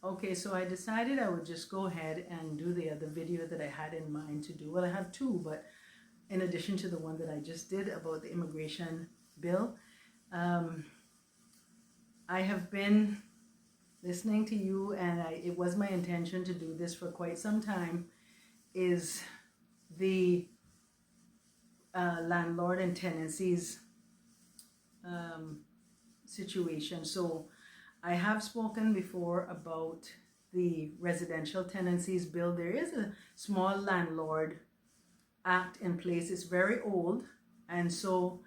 Okay, so I decided I would just go ahead and do the other video that I had in mind to do. Well, I have two, but in addition to the one that I just did about the immigration bill, um, I have been listening to you, and it was my intention to do this for quite some time, is the landlord and tenancies um, situation. So I have spoken before about the residential tenancies bill. There is a small landlord act in place. It's very old, and so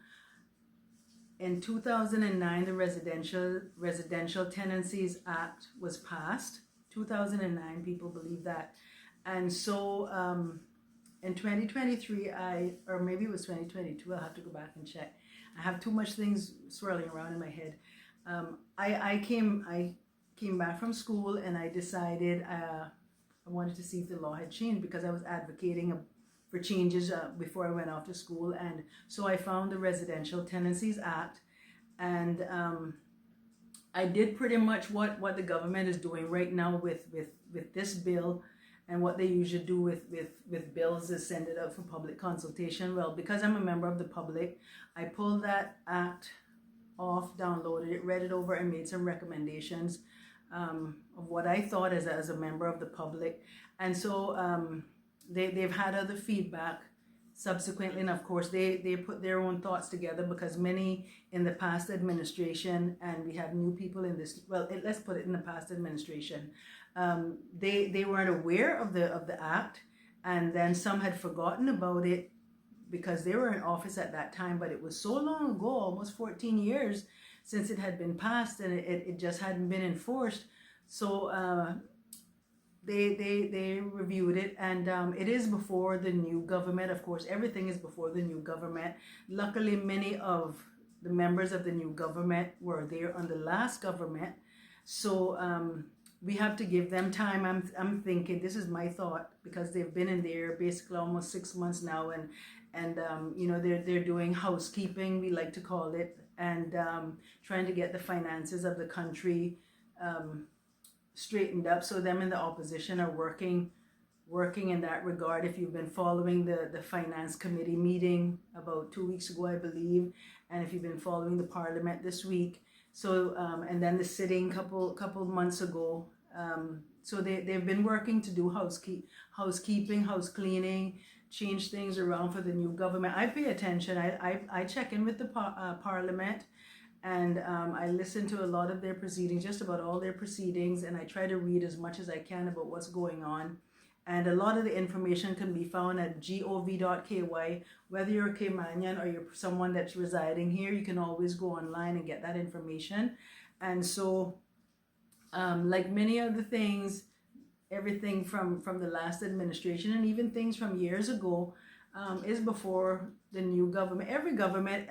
in 2009 the residential tenancies act was passed. 2009, people believe that. And so in 2023, or maybe it was 2022, I'll have to go back and check. I have too much things swirling around in my head. I came back from school, and I decided I wanted to see if the law had changed, because I was advocating for changes before I went off to school. And so I found the Residential Tenancies Act, and I did pretty much what the government is doing right now with this bill. And what they usually do with bills is send it out for public consultation. Well, because I'm a member of the public, I pulled that act off, downloaded it, read it over, and made some recommendations of what I thought as a member of the public. And so they've had other feedback subsequently, and of course they put their own thoughts together, because many in the past administration, and we have new people in this, well, let's put it in the past administration, they weren't aware of the act, and then some had forgotten about it because they were in office at that time. But it was so long ago, almost 14 years since it had been passed, and it just hadn't been enforced. So they reviewed it, and it is before the new government. Of course, everything is before the new government. Luckily, many of the members of the new government were there on the last government, so we have to give them time. I'm thinking, this is my thought, because they've been in there basically almost 6 months now, and you know, they're doing housekeeping, we like to call it, and trying to get the finances of the country straightened up. So them in the opposition are working in that regard. If you've been following the finance committee meeting about 2 weeks ago, I believe, and if you've been following the parliament this week, so and then the sitting couple months ago, so they've been working to do housekeeping, house cleaning, change things around for the new government. I pay attention. I check in with the parliament, and I listen to a lot of their proceedings, just about all their proceedings, and I try to read as much as I can about what's going on. And a lot of the information can be found at gov.ky. Whether you're a Caymanian or you're someone that's residing here, you can always go online and get that information. And so, like many other things, everything from the last administration, and even things from years ago, is before the new government. Every government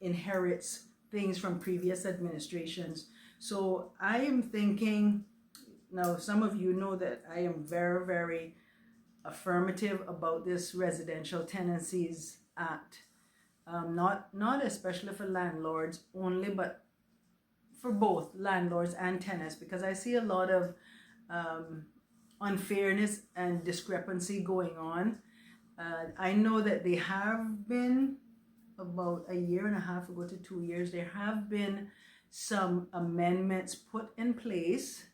inherits things from previous administrations. So I am thinking, now some of you know that I am very, very affirmative about this Residential Tenancies Act. Not especially for landlords only, but for both landlords and tenants, because I see a lot of unfairness and discrepancy going on. I know that they have been, about a year and a half ago to 2 years, there have been some amendments put in place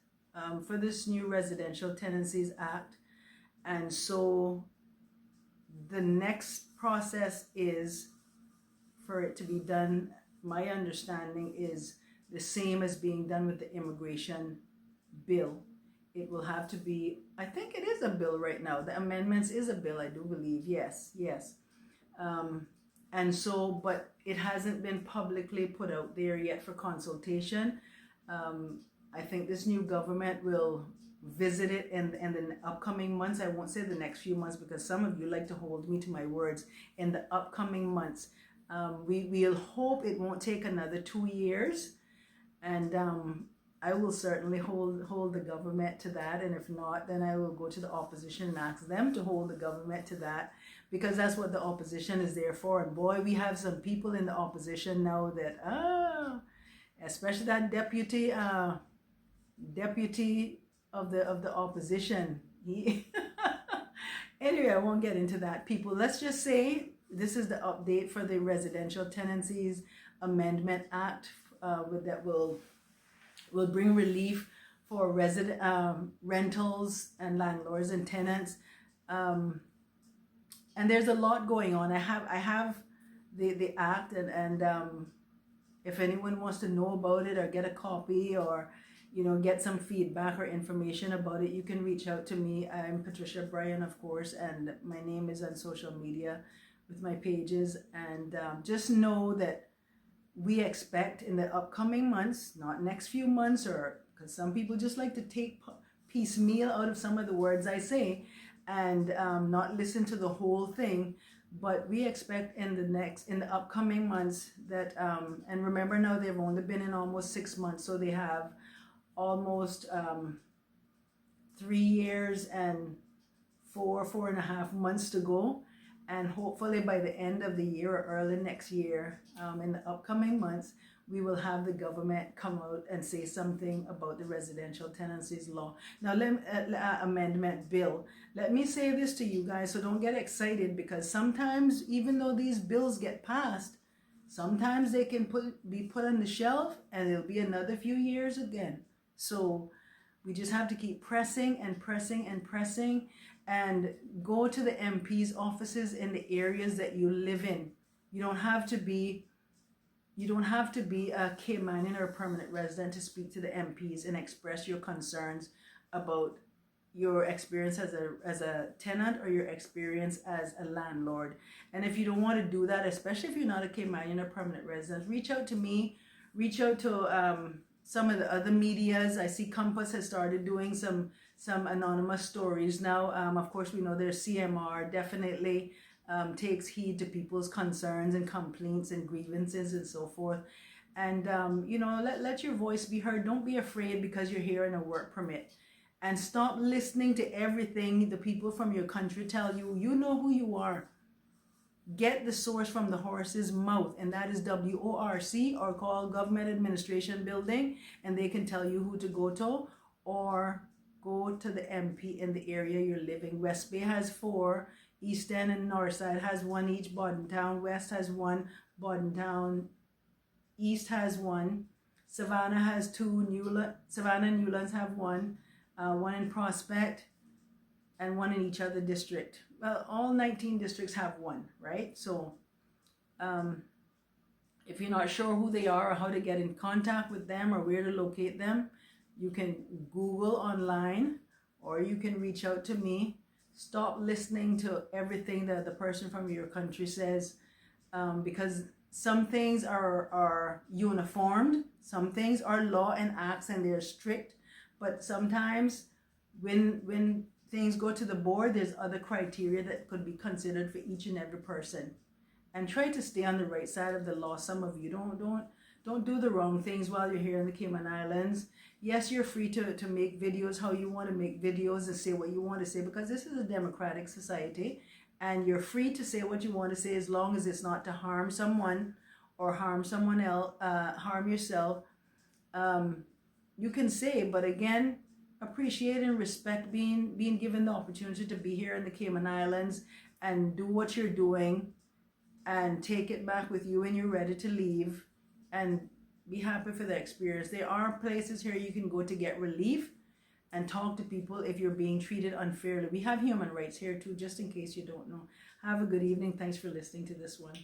for this new Residential Tenancies Act. And so the next process is for it to be done, my understanding is the same as being done with the immigration bill. It will have to be, I think it is a bill right now. The amendments is a bill, I do believe. Yes. And so, but it hasn't been publicly put out there yet for consultation. I think this new government will visit it in the upcoming months. I won't say the next few months, because some of you like to hold me to my words. In the upcoming months, we'll hope it won't take another 2 years, and I will certainly hold the government to that. And if not, then I will go to the opposition and ask them to hold the government to that, because that's what the opposition is there for. And boy, we have some people in the opposition now that especially that deputy of the opposition. He anyway, I won't get into that. People, let's just say this is the update for the Residential Tenancies Amendment Act that will bring relief for rentals and landlords and tenants. And there's a lot going on. I have the act, and if anyone wants to know about it or get a copy, or get some feedback or information about it, you can reach out to me. I'm Patricia Bryan, of course, and my name is on social media with my pages. And just know that we expect in the upcoming months, not next few months, or because some people just like to take piecemeal out of some of the words I say and not listen to the whole thing. But we expect in the upcoming months that, and remember now they've only been in almost 6 months, so they have almost 3 years and 4.5 months to go. And hopefully by the end of the year or early next year, in the upcoming months, we will have the government come out and say something about the residential tenancies law. Now, amendment bill. Let me say this to you guys, so don't get excited, because sometimes, even though these bills get passed, sometimes they can be put on the shelf and it'll be another few years again. So we just have to keep pressing and pressing and pressing, and go to the MP's offices in the areas that you live in. You don't have to be a Caymanian or a permanent resident to speak to the MPs and express your concerns about your experience as a tenant or your experience as a landlord. And if you don't want to do that, especially if you're not a Caymanian or permanent resident, reach out to me, reach out to some of the other medias. I see Compass has started doing some anonymous stories now. Of course, we know there's CMR, definitely takes heed to people's concerns and complaints and grievances and so forth. And, let your voice be heard. Don't be afraid because you're here in a work permit. And stop listening to everything the people from your country tell you. You know who you are. Get the source from the horse's mouth, and that is WORC, or call Government Administration Building, and they can tell you who to go to, or go to the MP in the area you're living. West Bay has 4, East End and Northside has 1 each, Bordentown West has 1, Bordentown East has 1, Savannah has 2, Savannah and Newlands have 1, 1 in Prospect, and 1 in each other district. Well, all 19 districts have 1, right? So if you're not sure who they are or how to get in contact with them or where to locate them, you can Google online, or you can reach out to me. Stop listening to everything that the person from your country says, because some things are uniformed, some things are law and acts and they're strict, but sometimes when things go to the board, there's other criteria that could be considered for each and every person. And try to stay on the right side of the law. Some of you don't do the wrong things while you're here in the Cayman Islands. Yes, you're free to make videos how you want to make videos and say what you want to say, because this is a democratic society, and you're free to say what you want to say as long as it's not to harm someone or harm someone else, harm yourself. You can say, but again, appreciate and respect being given the opportunity to be here in the Cayman Islands and do what you're doing, and take it back with you when you're ready to leave, and be happy for the experience. There are places here you can go to get relief and talk to people if you're being treated unfairly. We have human rights here too, just in case you don't know. Have a good evening. Thanks for listening to this one.